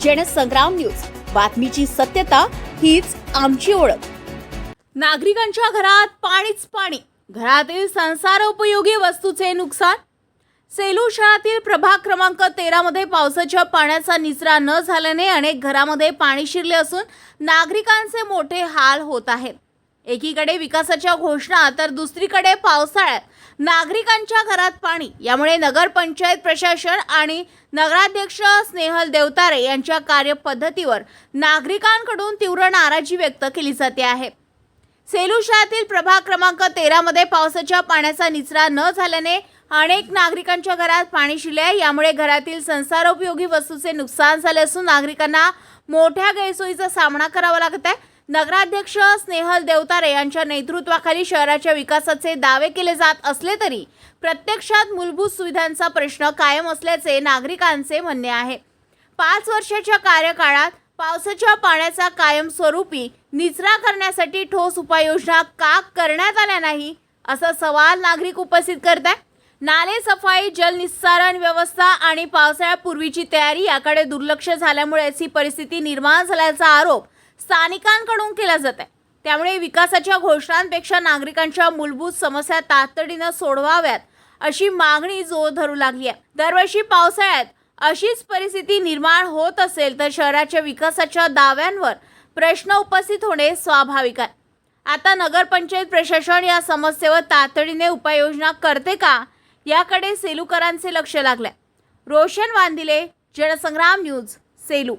Jansangram news, बातमीची सत्यता हीच आमची ओळख। नागरिकांच्या घरात पाणीच पाणी, घरातील संसारोपयोगी वस्तूचे नुकसान। सेलू शहरातील प्रभाग क्रमांक 13 मध्ये पावसाच्या पाण्याचा निचरा न झाल्याने अनेक घरांमध्ये पाणी शिरले असून नागरिकांचे मोठे हाल होत आहेत। एकीकडे विकासाच्या घोषणा तर दुसरीकडे पावसाळ्यात नागरिकांच्या घरात पाणी, यामुळे नगरपंचायत प्रशासन आणि नगराध्यक्ष स्नेहल देवतारे यांच्या कार्यपद्धतीवर नागरिकांकडून तीव्र नाराजी व्यक्त केली जाते आहे। सेलू शहरातील प्रभाग क्रमांक 13 मध्ये पावसाच्या पाण्याचा निचरा न झाल्याने अनेक नागरिकांच्या घरात पाणी शिरले आहे। यामुळे घरातील संसारोपयोगी वस्तूचे नुकसान झाले असून नागरिकांना मोठ्या गैरसोयीचा सामना करावा लागत आहे। नगराध्यक्ष स्नेहल देवतारे यांच्या नेतृत्वाखाली शहराच्या विकासाचे दावे केले जात असले तरी प्रत्यक्षात मूलभूत सुविधांचा प्रश्न कायम असल्याचे नागरिकांचे म्हणणे आहे। 5 वर्षाच्या कार्यकाळात पावसाच्या पाण्याचा कायमस्वरूपी निचरा करण्यासाठी ठोस उपाययोजना का करण्यात आल्या नाही, असा सवाल नागरिक उपस्थित करत आहेत। नाले सफाई, जल निस्सारण व्यवस्था आणि पावसाळ्यापूर्वीची तयारी याकडे दुर्लक्ष झाल्यामुळे अशी परिस्थिती निर्माण झाल्याचा आरोप स्थानिकांकडून केला जात आहे। त्यामुळे विकासाच्या घोषणांपेक्षा नागरिकांच्या मूलभूत समस्या तातडीने सोडवाव्यात अशी मागणी जोर धरू लागली आहे। दरवर्षी पावसाळ्यात अशीच परिस्थिती निर्माण होत असेल तर शहराच्या विकासाच्या दाव्यांवर प्रश्न उपस्थित होणे स्वाभाविक आहे। आता नगरपंचायत प्रशासन या समस्येवर तातडीने उपाययोजना करते का, याकडे सेलूकरांचे लक्ष लागले। रोशन वांदिले, जनसंग्राम न्यूज, सेलू।